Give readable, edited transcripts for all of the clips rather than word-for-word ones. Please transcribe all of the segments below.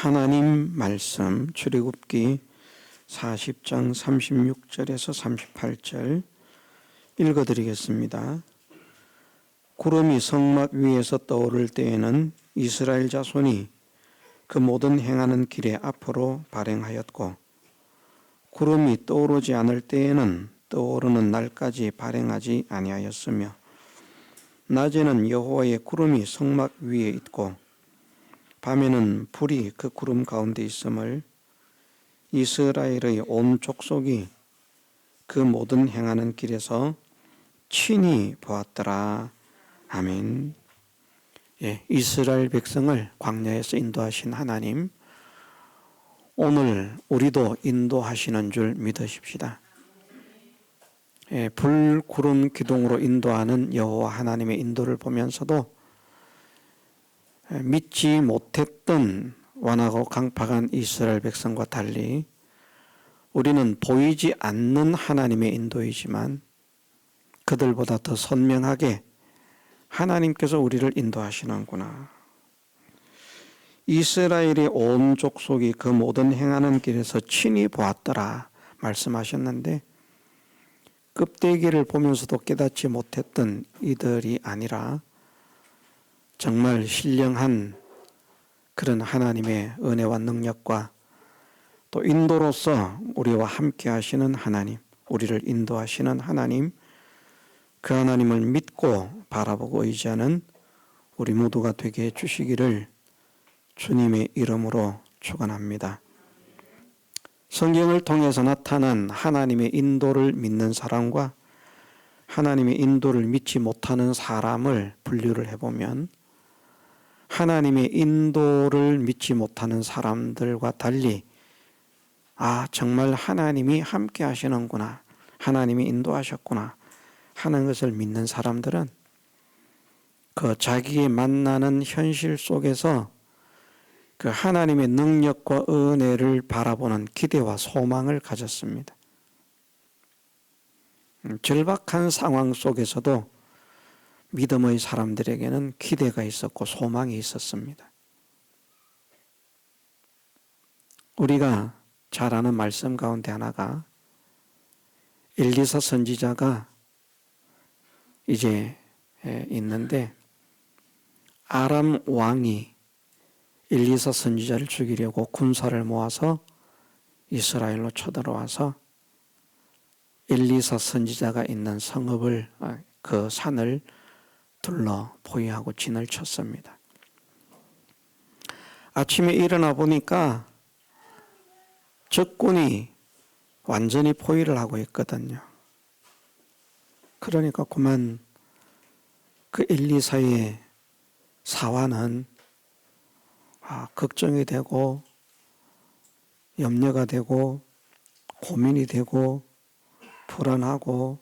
하나님 말씀 출애굽기 40장 36절에서 38절 읽어드리겠습니다. 구름이 성막 위에서 떠오를 때에는 이스라엘 자손이 그 모든 행하는 길에 앞으로 발행하였고, 구름이 떠오르지 않을 때에는 떠오르는 날까지 발행하지 아니하였으며, 낮에는 여호와의 구름이 성막 위에 있고 밤에는 불이 그 구름 가운데 있음을 이스라엘의 온 족속이 그 모든 행하는 길에서 친히 보았더라. 아멘. 이스라엘 백성을 광야에서 인도하신 하나님, 오늘 우리도 인도하시는 줄 믿으십시다. 불, 구름, 기둥으로 인도하는 여호와 하나님의 인도를 보면서도 믿지 못했던 완악하고 강팍한 이스라엘 백성과 달리 우리는 보이지 않는 하나님의 인도이지만 그들보다 더 선명하게 하나님께서 우리를 인도하시는구나. 이스라엘의 온 족속이 그 모든 행하는 길에서 친히 보았더라 말씀하셨는데, 껍데기를 보면서도 깨닫지 못했던 이들이 아니라 정말 신령한 그런 하나님의 은혜와 능력과 또 인도로서 우리와 함께 하시는 하나님, 우리를 인도하시는 하나님, 그 하나님을 믿고 바라보고 의지하는 우리 모두가 되게 해주시기를 주님의 이름으로 축원합니다. 성경을 통해서 나타난 하나님의 인도를 믿는 사람과 하나님의 인도를 믿지 못하는 사람을 분류를 해보면, 하나님의 인도를 믿지 못하는 사람들과 달리 정말 하나님이 함께 하시는구나, 하나님이 인도하셨구나 하는 것을 믿는 사람들은 그 자기의 만나는 현실 속에서 그 하나님의 능력과 은혜를 바라보는 기대와 소망을 가졌습니다. 절박한 상황 속에서도 믿음의 사람들에게는 기대가 있었고 소망이 있었습니다. 우리가 잘 아는 말씀 가운데 하나가 엘리사 선지자가 이제 있는데, 아람 왕이 엘리사 선지자를 죽이려고 군사를 모아서 이스라엘로 쳐들어와서 엘리사 선지자가 있는 성읍을, 그 산을 둘러 포위하고 진을 쳤습니다. 아침에 일어나 보니까 적군이 완전히 포위를 하고 있거든요. 그러니까 그만 그 엘리사의 사환은 걱정이 되고 염려가 되고 고민이 되고 불안하고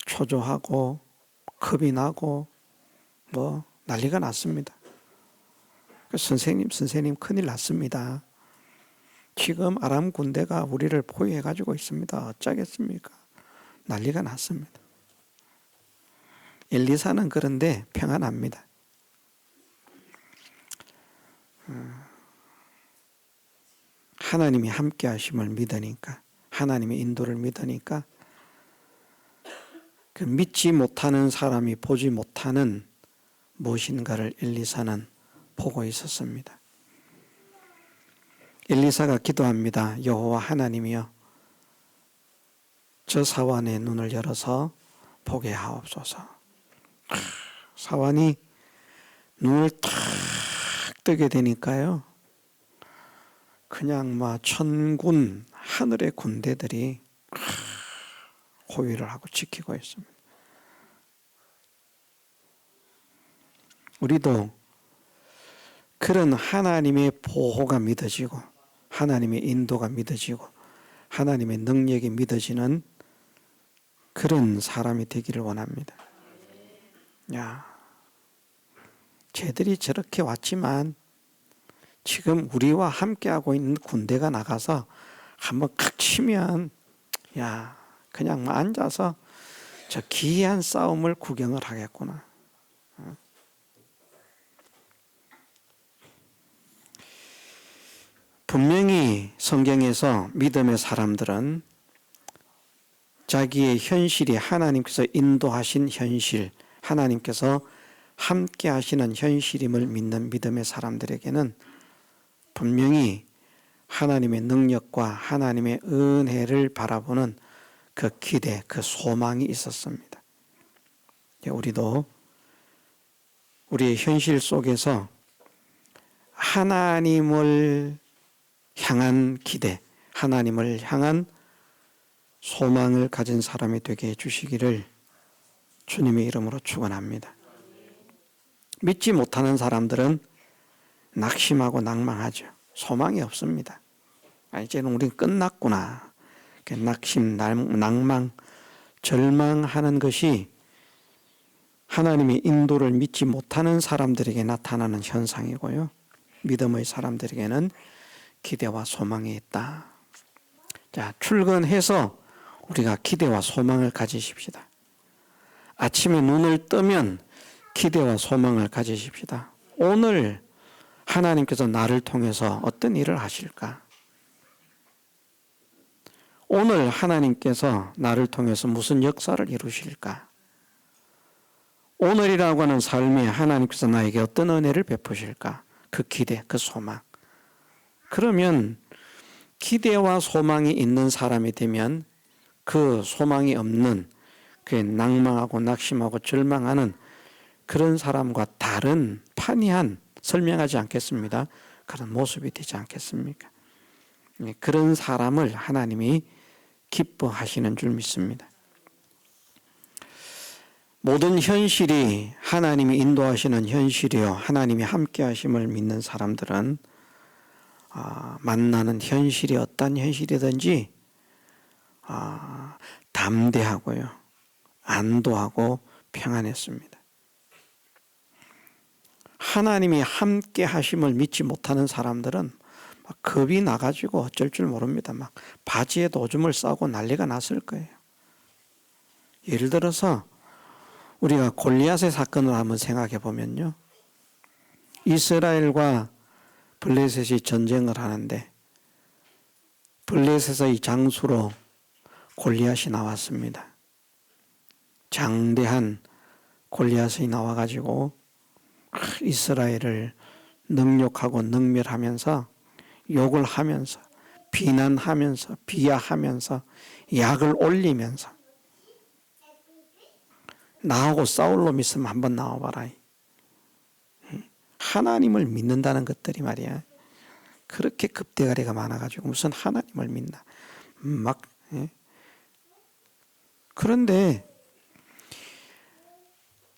초조하고 겁이 나고 난리가 났습니다. 선생님 큰일 났습니다. 지금 아람 군대가 우리를 포위해 가지고 있습니다. 어쩌겠습니까? 난리가 났습니다. 엘리사는 그런데 평안합니다. 하나님이 함께 하심을 믿으니까, 하나님의 인도를 믿으니까 그 믿지 못하는 사람이 보지 못하는 무엇인가를 엘리사는 보고 있었습니다. 엘리사가 기도합니다. 여호와 하나님이여, 저 사환의 눈을 열어서 보게 하옵소서. 사환이 눈을 탁 뜨게 되니까요, 그냥 천군 하늘의 군대들이 호위를 하고 지키고 있습니다. 우리도 그런 하나님의 보호가 믿어지고 하나님의 인도가 믿어지고 하나님의 능력이 믿어지는 그런 사람이 되기를 원합니다. 쟤들이 저렇게 왔지만 지금 우리와 함께하고 있는 군대가 나가서 한번 칵 치면 그냥 앉아서 저 기이한 싸움을 구경을 하겠구나. 분명히 성경에서 믿음의 사람들은 자기의 현실이 하나님께서 인도하신 현실, 하나님께서 함께 하시는 현실임을 믿는 믿음의 사람들에게는 분명히 하나님의 능력과 하나님의 은혜를 바라보는 그 기대, 그 소망이 있었습니다. 우리도 우리의 현실 속에서 하나님을 향한 기대, 하나님을 향한 소망을 가진 사람이 되게 해주시기를 주님의 이름으로 축원합니다. 믿지 못하는 사람들은 낙심하고 낭망하죠. 소망이 없습니다. 이제는 우리는 끝났구나. 낙심, 낭망, 절망하는 것이 하나님의 인도를 믿지 못하는 사람들에게 나타나는 현상이고요. 믿음의 사람들에게는 기대와 소망이 있다. 자, 출근해서 우리가 기대와 소망을 가지십시다. 아침에 눈을 뜨면 기대와 소망을 가지십시다. 오늘 하나님께서 나를 통해서 어떤 일을 하실까? 오늘 하나님께서 나를 통해서 무슨 역사를 이루실까? 오늘이라고 하는 삶에 하나님께서 나에게 어떤 은혜를 베푸실까? 그 기대, 그 소망. 그러면 기대와 소망이 있는 사람이 되면 그 소망이 없는, 그 낭망하고 낙심하고 절망하는 그런 사람과 다른 판이한, 설명하지 않겠습니다. 그런 모습이 되지 않겠습니까? 그런 사람을 하나님이 기뻐하시는 줄 믿습니다. 모든 현실이 하나님이 인도하시는 현실이요, 하나님이 함께 하심을 믿는 사람들은 만나는 현실이 어떤 현실이든지 담대하고요, 안도하고 평안했습니다. 하나님이 함께 하심을 믿지 못하는 사람들은 막 겁이 나가지고 어쩔 줄 모릅니다. 막 바지에도 오줌을 싸고 난리가 났을 거예요. 예를 들어서 우리가 골리앗의 사건을 한번 생각해 보면요, 이스라엘과 블레셋이 전쟁을 하는데 블레셋의 장수로 골리앗이 나왔습니다. 장대한 골리앗이 나와가지고 이스라엘을 능욕하고 능멸하면서, 욕을 하면서, 비난하면서, 비하하면서, 약을 올리면서, 나하고 싸울 놈 있으면 한번 나와봐라. 하나님을 믿는다는 것들이 말이야, 그렇게 급대가리가 많아가지고 무슨 하나님을 믿나 막. 그런데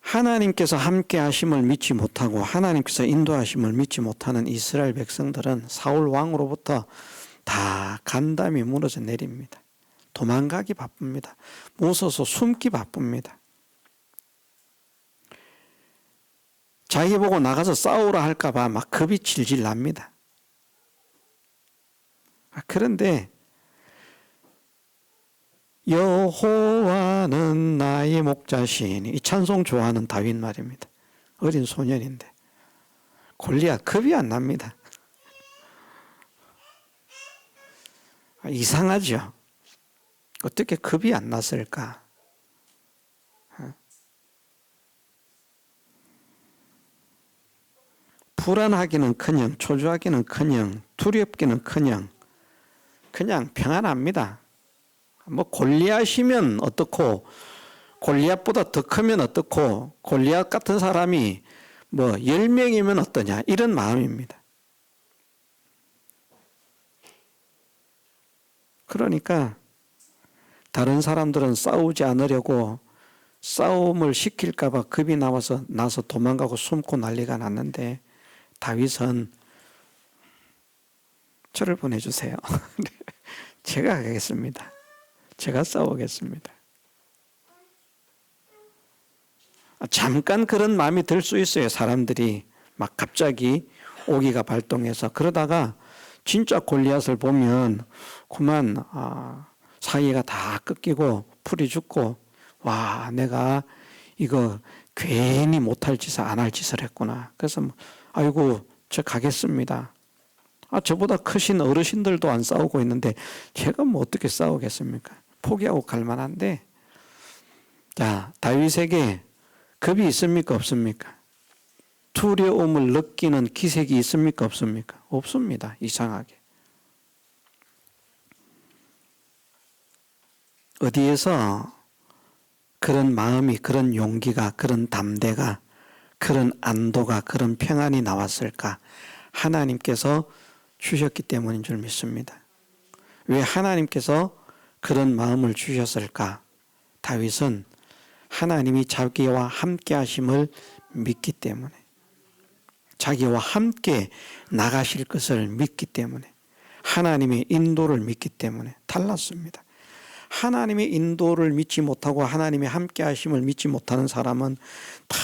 하나님께서 함께 하심을 믿지 못하고 하나님께서 인도하심을 믿지 못하는 이스라엘 백성들은 사울 왕으로부터 다 간담이 무너져 내립니다. 도망가기 바쁩니다. 무서워서 숨기 바쁩니다. 자기 보고 나가서 싸우라 할까봐 막 겁이 질질 납니다. 그런데 여호와는 나의 목자시니, 이 찬송 좋아하는 다윗 말입니다. 어린 소년인데 골리앗 겁이 안 납니다. 이상하죠? 어떻게 겁이 안 났을까? 불안하기는커녕, 초조하기는커녕, 두렵기는커녕 그냥 평안합니다. 뭐 골리앗이면 어떻고, 골리앗보다 더 크면 어떻고, 골리앗 같은 사람이 뭐 10명이면 어떠냐, 이런 마음입니다. 그러니까 다른 사람들은 싸우지 않으려고 싸움을 시킬까 봐 겁이 나서 도망가고 숨고 난리가 났는데, 다윗은 저를 보내주세요. 제가 가겠습니다. 제가 싸우겠습니다. 잠깐 그런 마음이 들 수 있어요. 사람들이 막 갑자기 오기가 발동해서. 그러다가 진짜 골리앗을 보면 그만 사이가 다 꺾이고 풀이 죽고, 와, 내가 이거 괜히 못할 짓을 안 할 짓을 했구나. 그래서 아이고 저 가겠습니다. 저보다 크신 어르신들도 안 싸우고 있는데 제가 뭐 어떻게 싸우겠습니까? 포기하고 갈 만한데. 자, 다윗에게 겁이 있습니까? 없습니까? 두려움을 느끼는 기색이 있습니까? 없습니까? 없습니다. 이상하게. 어디에서 그런 마음이, 그런 용기가, 그런 담대가, 그런 안도가, 그런 평안이 나왔을까? 하나님께서 주셨기 때문인 줄 믿습니다. 왜 하나님께서 그런 마음을 주셨을까? 다윗은 하나님이 자기와 함께 하심을 믿기 때문에, 자기와 함께 나가실 것을 믿기 때문에, 하나님의 인도를 믿기 때문에 달랐습니다. 하나님의 인도를 믿지 못하고 하나님의 함께 하심을 믿지 못하는 사람은 다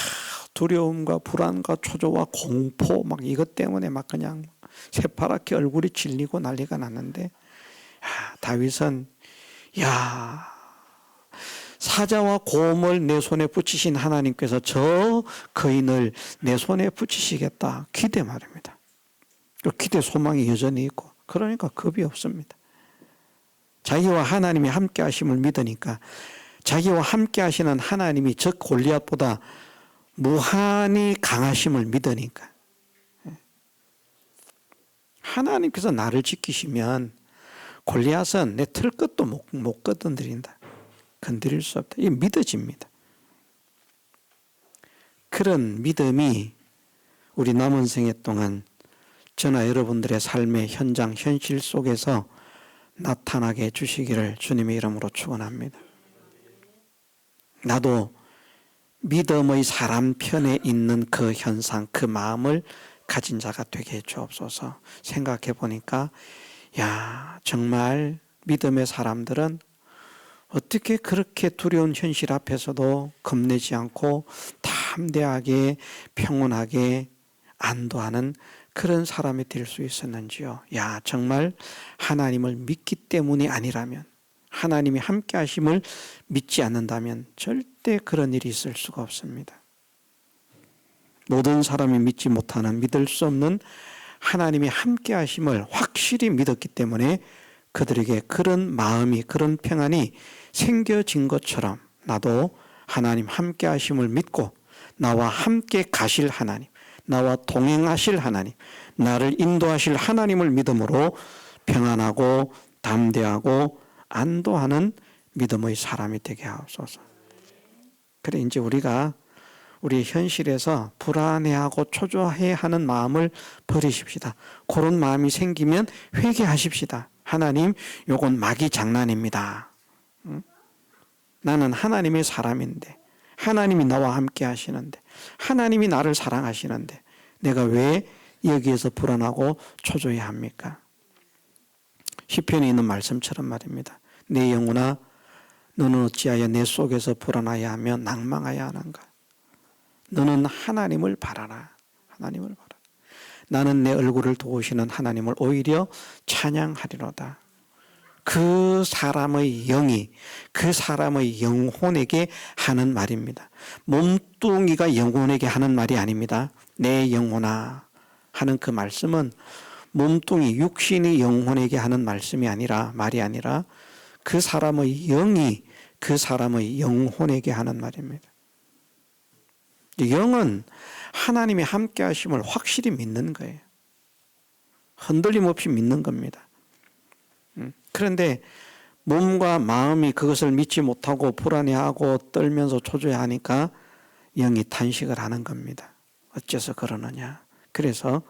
두려움과 불안과 초조와 공포 막 이것 때문에 막 그냥 새파랗게 얼굴이 질리고 난리가 났는데, 다윗은 사자와 곰을 내 손에 붙이신 하나님께서 저 거인을 내 손에 붙이시겠다. 기대 말입니다. 기대 소망이 여전히 있고, 그러니까 겁이 없습니다. 자기와 하나님이 함께 하심을 믿으니까, 자기와 함께 하시는 하나님이 저 골리앗보다 무한히 강하심을 믿으니까, 하나님께서 나를 지키시면 골리앗은 내 털끝도 못 건드린다. 건드릴 수 없다. 이게 믿어집니다. 그런 믿음이 우리 남은 생애 동안 저나 여러분들의 삶의 현장, 현실 속에서 나타나게 해주시기를 주님의 이름으로 축원합니다. 나도 믿음의 사람 편에 있는 그 현상, 그 마음을 가진 자가 되게 해주옵소서. 생각해 보니까 정말 믿음의 사람들은 어떻게 그렇게 두려운 현실 앞에서도 겁내지 않고 담대하게 평온하게 안도하는 그런 사람이 될 수 있었는지요. 정말 하나님을 믿기 때문이 아니라면, 하나님이 함께 하심을 믿지 않는다면 절대 그런 일이 있을 수가 없습니다. 모든 사람이 믿지 못하는, 믿을 수 없는 하나님이 함께 하심을 확실히 믿었기 때문에 그들에게 그런 마음이, 그런 평안이 생겨진 것처럼 나도 하나님 함께 하심을 믿고 나와 함께 가실 하나님, 나와 동행하실 하나님, 나를 인도하실 하나님을 믿음으로 평안하고 담대하고 안도하는 믿음의 사람이 되게 하옵소서. 그래, 이제 우리가 우리 현실에서 불안해하고 초조해하는 마음을 버리십시다. 그런 마음이 생기면 회개하십시다. 하나님, 요건 마귀 장난입니다. 나는 하나님의 사람인데, 하나님이 나와 함께 하시는데, 하나님이 나를 사랑하시는데 내가 왜 여기에서 불안하고 초조해야 합니까? 시편에 있는 말씀처럼 말입니다. 내 영혼아, 너는 어찌하여 내 속에서 불안하여 하며 낭망하여 하는가? 너는 하나님을 바라라. 하나님을 바라라. 나는 내 얼굴을 도우시는 하나님을 오히려 찬양하리로다. 그 사람의 영이 그 사람의 영혼에게 하는 말입니다. 몸뚱이가 영혼에게 하는 말이 아닙니다. 내 영혼아 하는 그 말씀은 몸뚱이 육신이 영혼에게 하는 말씀이 아니라, 말이 아니라 그 사람의 영이 그 사람의 영혼에게 하는 말입니다. 영은 하나님이 함께 하심을 확실히 믿는 거예요. 흔들림 없이 믿는 겁니다. 그런데 몸과 마음이 그것을 믿지 못하고 불안해하고 떨면서 초조해하니까 영이 탄식을 하는 겁니다. 어째서 그러느냐. 그래서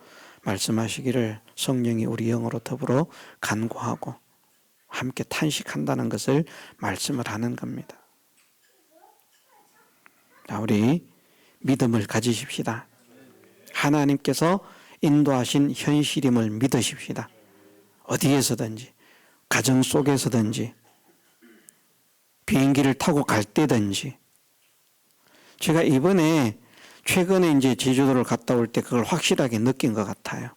말씀하시기를 성령이 우리 영으로 더불어 간구하고 함께 탄식한다는 것을 말씀을 하는 겁니다. 자, 우리 믿음을 가지십시다. 하나님께서 인도하신 현실임을 믿으십시다. 어디에서든지, 가정 속에서든지, 비행기를 타고 갈 때든지. 제가 이번에 최근에 이제 제주도를 갔다 올 때 그걸 확실하게 느낀 것 같아요.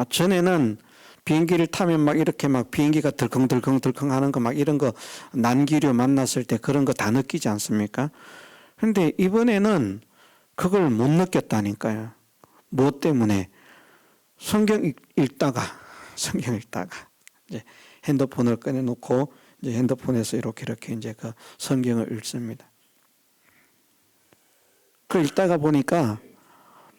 전에는 비행기를 타면 막 이렇게 막 비행기가 덜컹덜컹 하는 거 막 이런 거 난기류 만났을 때 그런 거 다 느끼지 않습니까? 그런데 이번에는 그걸 못 느꼈다니까요. 무엇 때문에? 성경 읽다가 이제 핸드폰을 꺼내놓고 이제 핸드폰에서 이렇게 이제 그 성경을 읽습니다. 그 읽다가 보니까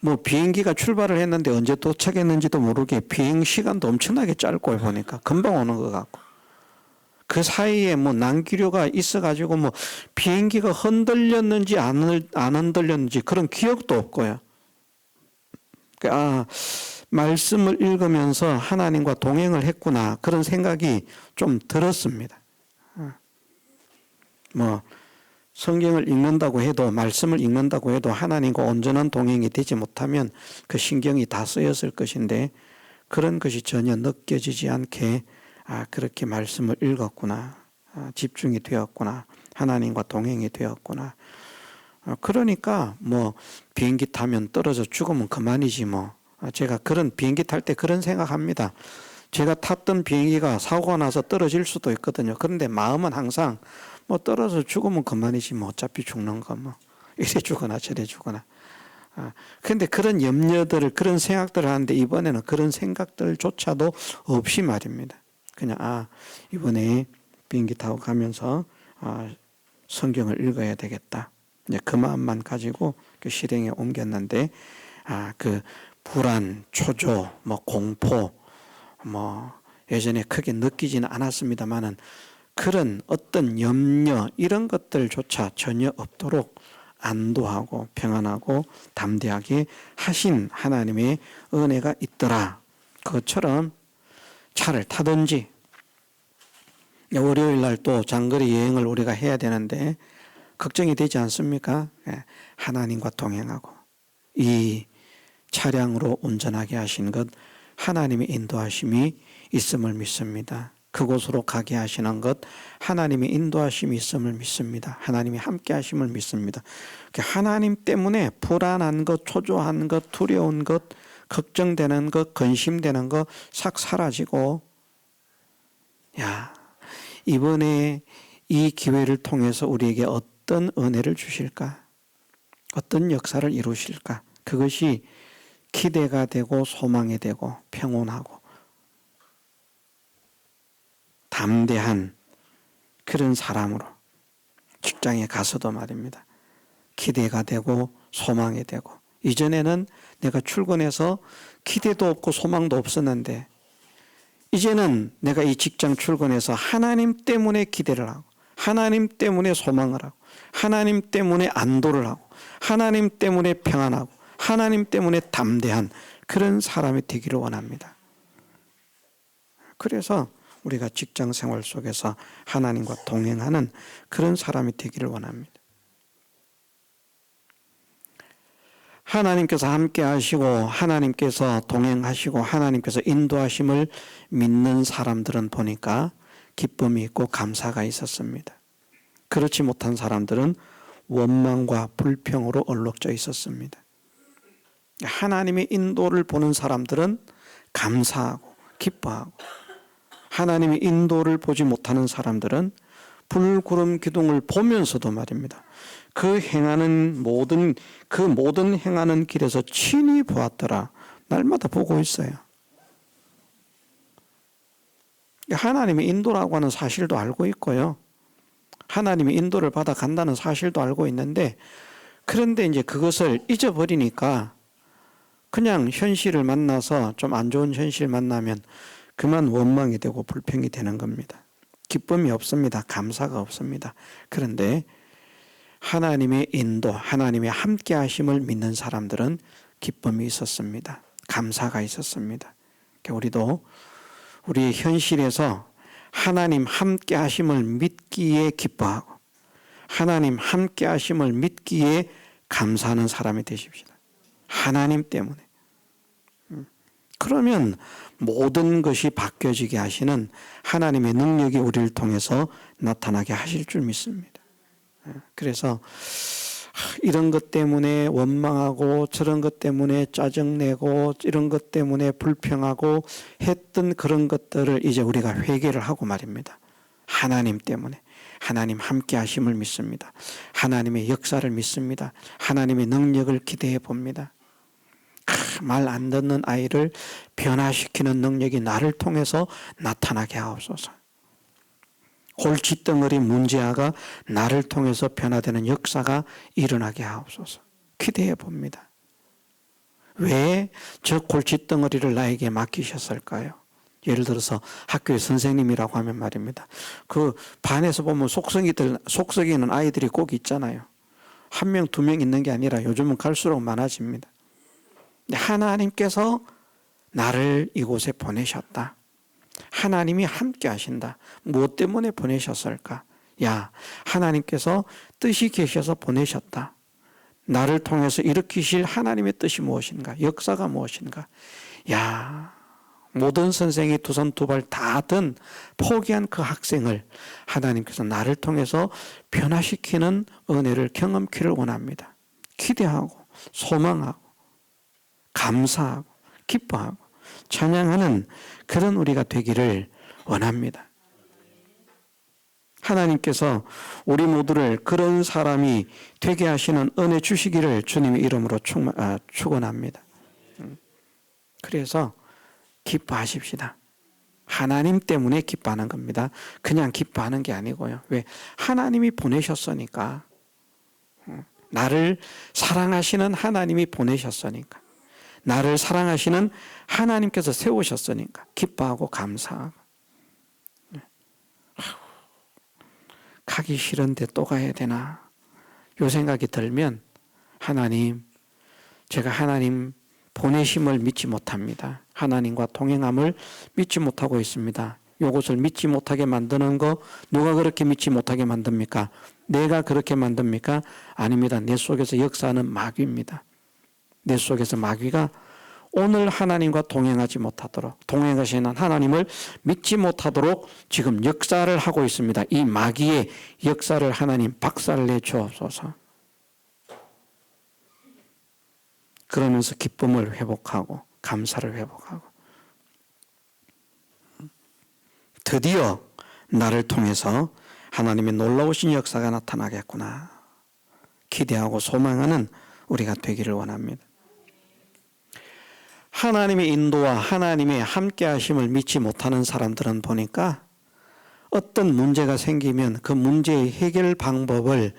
뭐 비행기가 출발을 했는데 언제 도착했는지도 모르게 비행 시간도 엄청나게 짧고 보니까 금방 오는 것 같고 그 사이에 뭐 난기류가 있어가지고 뭐 비행기가 흔들렸는지 안 흔들렸는지 그런 기억도 없고요. 말씀을 읽으면서 하나님과 동행을 했구나 그런 생각이 좀 들었습니다. 뭐 성경을 읽는다고 해도 말씀을 읽는다고 해도 하나님과 온전한 동행이 되지 못하면 그 신경이 다 쓰였을 것인데 그런 것이 전혀 느껴지지 않게 그렇게 말씀을 읽었구나. 집중이 되었구나. 하나님과 동행이 되었구나. 그러니까 뭐 비행기 타면 떨어져 죽으면 그만이지 뭐. 제가 그런 비행기 탈 때 그런 생각합니다. 제가 탔던 비행기가 사고가 나서 떨어질 수도 있거든요. 그런데 마음은 항상 뭐 떨어져 죽으면 그만이지 뭐 어차피 죽는 거 뭐 이래 죽거나 저래 죽거나. 그런데 그런 염려들을 그런 생각들을 하는데 이번에는 그런 생각들조차도 없이 말입니다. 그냥 이번에 비행기 타고 가면서 성경을 읽어야 되겠다. 이제 그 마음만 가지고 그 실행에 옮겼는데 그 불안, 초조, 뭐 공포, 뭐 예전에 크게 느끼지는 않았습니다만은 그런 어떤 염려 이런 것들조차 전혀 없도록 안도하고 평안하고 담대하게 하신 하나님의 은혜가 있더라. 그것처럼 차를 타든지 월요일 날 또 장거리 여행을 우리가 해야 되는데 걱정이 되지 않습니까? 하나님과 동행하고 이 차량으로 운전하게 하신 것 하나님의 인도하심이 있음을 믿습니다. 그곳으로 가게 하시는 것 하나님의 인도하심이 있음을 믿습니다. 하나님이 함께 하심을 믿습니다. 하나님 때문에 불안한 것, 초조한 것, 두려운 것, 걱정되는 것, 근심되는 것 싹 사라지고 이번에 이 기회를 통해서 우리에게 어떤 은혜를 주실까? 어떤 역사를 이루실까? 그것이 기대가 되고 소망이 되고 평온하고 담대한 그런 사람으로 직장에 가서도 말입니다. 기대가 되고 소망이 되고 이전에는 내가 출근해서 기대도 없고 소망도 없었는데 이제는 내가 이 직장 출근해서 하나님 때문에 기대를 하고 하나님 때문에 소망을 하고 하나님 때문에 안도를 하고 하나님 때문에 평안하고 하나님 때문에 담대한 그런 사람이 되기를 원합니다. 그래서 우리가 직장 생활 속에서 하나님과 동행하는 그런 사람이 되기를 원합니다. 하나님께서 함께 하시고 하나님께서 동행하시고 하나님께서 인도하심을 믿는 사람들은 보니까 기쁨이 있고 감사가 있었습니다. 그렇지 못한 사람들은 원망과 불평으로 얼룩져 있었습니다. 하나님의 인도를 보는 사람들은 감사하고 기뻐하고 하나님의 인도를 보지 못하는 사람들은 불구름 기둥을 보면서도 말입니다. 그 모든 행하는 길에서 친히 보았더라. 날마다 보고 있어요. 하나님의 인도라고 하는 사실도 알고 있고요. 하나님의 인도를 받아 간다는 사실도 알고 있는데 그런데 이제 그것을 잊어버리니까 그냥 현실을 만나서 좀 안 좋은 현실 만나면 그만 원망이 되고 불평이 되는 겁니다. 기쁨이 없습니다. 감사가 없습니다. 그런데 하나님의 인도, 하나님의 함께 하심을 믿는 사람들은 기쁨이 있었습니다. 감사가 있었습니다. 우리도 우리의 현실에서 하나님 함께 하심을 믿기에 기뻐하고 하나님 함께 하심을 믿기에 감사하는 사람이 되십시다. 하나님 때문에. 그러면 모든 것이 바뀌어지게 하시는 하나님의 능력이 우리를 통해서 나타나게 하실 줄 믿습니다. 그래서 이런 것 때문에 원망하고 저런 것 때문에 짜증내고 이런 것 때문에 불평하고 했던 그런 것들을 이제 우리가 회개를 하고 말입니다. 하나님 때문에 하나님 함께 하심을 믿습니다. 하나님의 역사를 믿습니다. 하나님의 능력을 기대해 봅니다. 말 안 듣는 아이를 변화시키는 능력이 나를 통해서 나타나게 하옵소서. 골칫덩어리 문제아가 나를 통해서 변화되는 역사가 일어나게 하옵소서. 기대해 봅니다. 왜 저 골칫덩어리를 나에게 맡기셨을까요? 예를 들어서 학교의 선생님이라고 하면 말입니다. 그 반에서 보면 속썩이는 아이들이 꼭 있잖아요. 한 명, 두 명 있는 게 아니라 요즘은 갈수록 많아집니다. 하나님께서 나를 이곳에 보내셨다. 하나님이 함께 하신다. 무엇 때문에 보내셨을까? 야, 하나님께서 뜻이 계셔서 보내셨다. 나를 통해서 일으키실 하나님의 뜻이 무엇인가? 역사가 무엇인가? 야, 모든 선생이 두 손 두 발 다 든 포기한 그 학생을 하나님께서 나를 통해서 변화시키는 은혜를 경험키를 원합니다. 기대하고 소망하고 감사하고 기뻐하고 찬양하는 그런 우리가 되기를 원합니다. 하나님께서 우리 모두를 그런 사람이 되게 하시는 은혜 주시기를 주님의 이름으로 축원합니다. 그래서 기뻐하십시다. 하나님 때문에 기뻐하는 겁니다. 그냥 기뻐하는 게 아니고요. 왜? 하나님이 보내셨으니까. 나를 사랑하시는 하나님이 보내셨으니까. 나를 사랑하시는 하나님께서 세우셨으니까 기뻐하고 감사하고. 가기 싫은데 또 가야 되나? 요 생각이 들면 하나님, 제가 하나님 보내심을 믿지 못합니다. 하나님과 동행함을 믿지 못하고 있습니다. 요것을 믿지 못하게 만드는 거 누가 그렇게 믿지 못하게 만듭니까? 내가 그렇게 만듭니까? 아닙니다. 내 속에서 역사하는 마귀입니다. 내 속에서 마귀가 오늘 하나님과 동행하지 못하도록, 동행하시는 하나님을 믿지 못하도록 지금 역사를 하고 있습니다. 이 마귀의 역사를 하나님 박살내 주옵소서. 그러면서 기쁨을 회복하고 감사를 회복하고 드디어 나를 통해서 하나님의 놀라우신 역사가 나타나겠구나 기대하고 소망하는 우리가 되기를 원합니다. 하나님의 인도와 하나님의 함께 하심을 믿지 못하는 사람들은 보니까 어떤 문제가 생기면 그 문제의 해결 방법을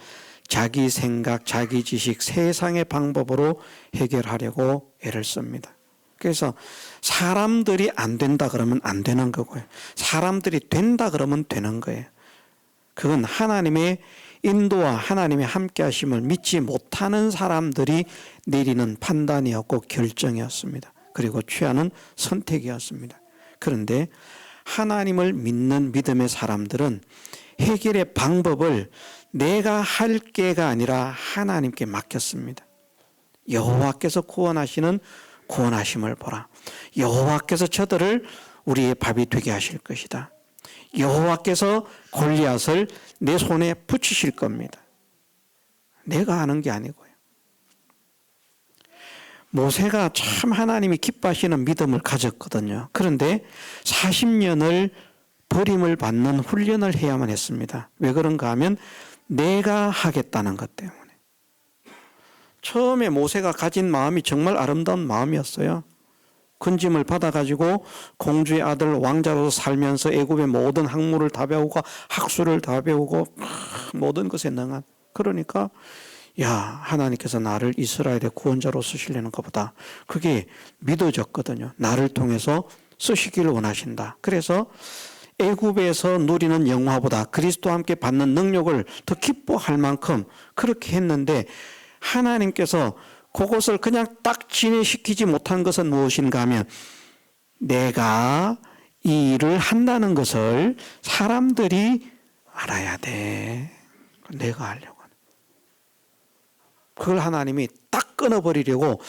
자기 생각, 자기 지식, 세상의 방법으로 해결하려고 애를 씁니다. 그래서 사람들이 안 된다 그러면 안 되는 거고요. 사람들이 된다 그러면 되는 거예요. 그건 하나님의 인도와 하나님의 함께 하심을 믿지 못하는 사람들이 내리는 판단이었고 결정이었습니다. 그리고 취하는 선택이었습니다. 그런데 하나님을 믿는 믿음의 사람들은 해결의 방법을 내가 할 게가 아니라 하나님께 맡겼습니다. 여호와께서 구원하시는 구원하심을 보라. 여호와께서 저들을 우리의 밥이 되게 하실 것이다. 여호와께서 골리앗을 내 손에 붙이실 겁니다. 내가 하는 게 아니고요. 모세가 참 하나님이 기뻐하시는 믿음을 가졌거든요. 그런데 40년을 버림을 받는 훈련을 해야만 했습니다. 왜 그런가 하면 내가 하겠다는 것 때문에. 처음에 모세가 가진 마음이 정말 아름다운 마음이었어요. 근짐을 받아가지고 공주의 아들 왕자로서 살면서 애굽의 모든 학문을 다 배우고 학술을 다 배우고 모든 것에 능한. 그러니까 야, 하나님께서 나를 이스라엘의 구원자로 쓰시려는 것보다 그게 믿어졌거든요. 나를 통해서 쓰시기를 원하신다. 그래서 애굽에서 누리는 영화보다 그리스도와 함께 받는 능력을 더 기뻐할 만큼 그렇게 했는데 하나님께서 그것을 그냥 딱 진행시키지 못한 것은 무엇인가 하면 내가 이 일을 한다는 것을 사람들이 알아야 돼. 내가 하려고. 그걸 하나님이 딱 끊어버리려고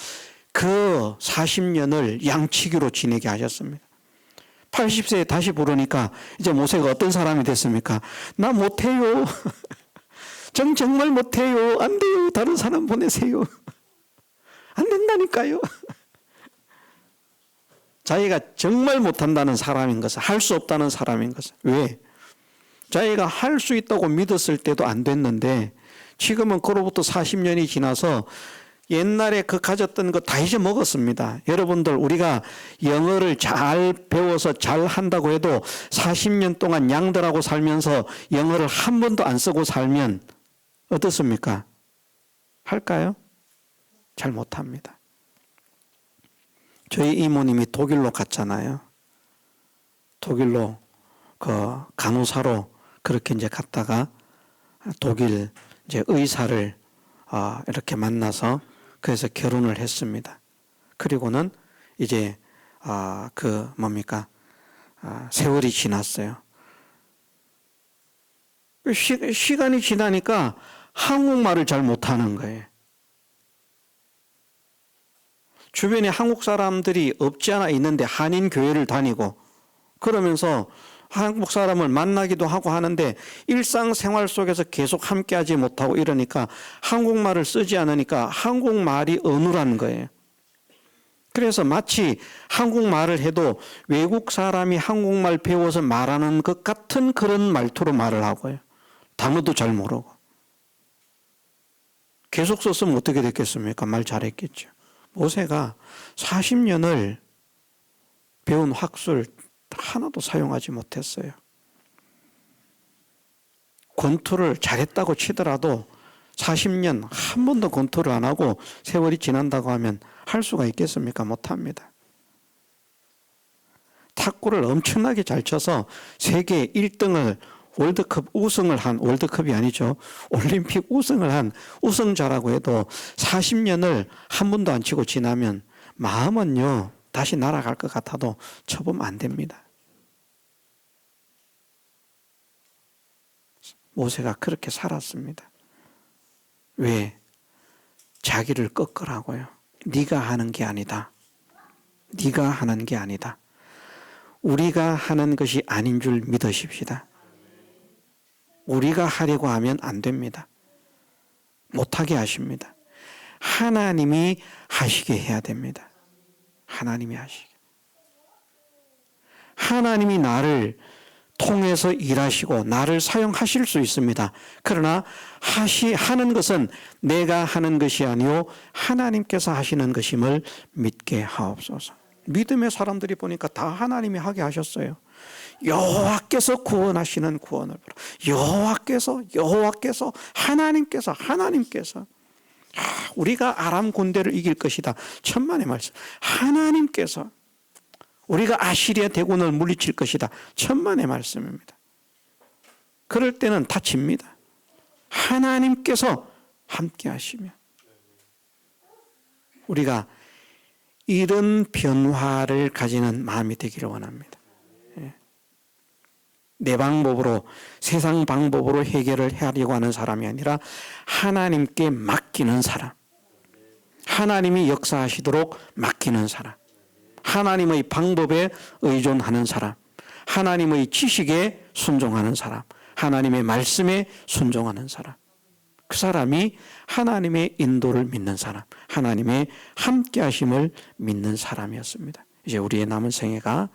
그 40년을 양치기로 지내게 하셨습니다. 80세에 다시 부르니까 이제 모세가 어떤 사람이 됐습니까? 나 못해요. 전 정말 못해요. 안 돼요. 다른 사람 보내세요. 안 된다니까요. 자기가 정말 못한다는 사람인 것을, 할 수 없다는 사람인 것을. 왜? 자기가 할 수 있다고 믿었을 때도 안 됐는데 지금은 그로부터 40년이 지나서 옛날에 그 가졌던 거 다 잊어먹었습니다. 여러분들 우리가 영어를 잘 배워서 잘 한다고 해도 40년 동안 양들하고 살면서 영어를 한 번도 안 쓰고 살면 어떻습니까? 할까요? 잘 못합니다. 저희 이모님이 독일로 갔잖아요. 독일로 그 간호사로 그렇게 이제 갔다가 독일 이제 의사를 이렇게 만나서 그래서 결혼을 했습니다. 그리고는 이제 그 뭡니까 세월이 지났어요. 시간이 지나니까 한국말을 잘 못하는 거예요. 주변에 한국 사람들이 없지 않아 있는데 한인 교회를 다니고 그러면서 한국 사람을 만나기도 하고 하는데 일상생활 속에서 계속 함께하지 못하고 이러니까 한국말을 쓰지 않으니까 한국말이 어눌한 거예요. 그래서 마치 한국말을 해도 외국 사람이 한국말 배워서 말하는 것 같은 그런 말투로 말을 하고요. 단어도 잘 모르고. 계속 썼으면 어떻게 됐겠습니까? 말 잘했겠죠. 모세가 40년을 배운 학술 하나도 사용하지 못했어요. 권투를 잘했다고 치더라도 40년 한 번도 권투를 안 하고 세월이 지난다고 하면 할 수가 있겠습니까? 못합니다. 탁구를 엄청나게 잘 쳐서 세계 1등을 월드컵 우승을 한 월드컵이 아니죠. 올림픽 우승을 한 우승자라고 해도 40년을 한 번도 안 치고 지나면 마음은요 다시 날아갈 것 같아도 쳐보면 안 됩니다. 모세가 그렇게 살았습니다. 왜? 자기를 꺾으라고요. 네가 하는 게 아니다. 네가 하는 게 아니다. 우리가 하는 것이 아닌 줄 믿으십시다. 우리가 하려고 하면 안 됩니다. 못하게 하십니다. 하나님이 하시게 해야 됩니다. 하나님이 하시게. 하나님이 나를 통해서 일하시고 나를 사용하실 수 있습니다. 그러나 하는 것은 내가 하는 것이 아니요 하나님께서 하시는 것임을 믿게 하옵소서. 믿음의 사람들이 보니까 다 하나님이 하게 하셨어요. 여호와께서 구원하시는 구원을 여호와께서 하나님께서 우리가 아람 군대를 이길 것이다. 천만의 말씀. 하나님께서 우리가 아시리아 대군을 물리칠 것이다. 천만의 말씀입니다. 그럴 때는 다 집니다. 하나님께서 함께 하시면 우리가 이런 변화를 가지는 마음이 되기를 원합니다. 내 방법으로 세상 방법으로 해결을 하려고 하는 사람이 아니라 하나님께 맡기는 사람, 하나님이 역사하시도록 맡기는 사람, 하나님의 방법에 의존하는 사람, 하나님의 지식에 순종하는 사람, 하나님의 말씀에 순종하는 사람, 그 사람이 하나님의 인도를 믿는 사람, 하나님의 함께하심을 믿는 사람이었습니다. 이제 우리의 남은 생애가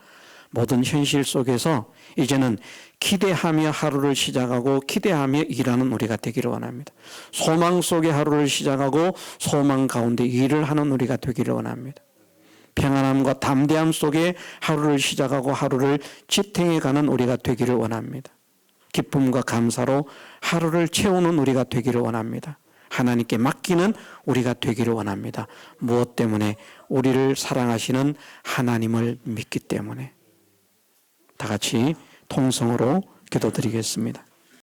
모든 현실 속에서 이제는 기대하며 하루를 시작하고 기대하며 일하는 우리가 되기를 원합니다. 소망 속에 하루를 시작하고 소망 가운데 일을 하는 우리가 되기를 원합니다. 평안함과 담대함 속에 하루를 시작하고 하루를 지탱해 가는 우리가 되기를 원합니다. 기쁨과 감사로 하루를 채우는 우리가 되기를 원합니다. 하나님께 맡기는 우리가 되기를 원합니다. 무엇 때문에? 우리를 사랑하시는 하나님을 믿기 때문에. 다 같이 통성으로 기도드리겠습니다.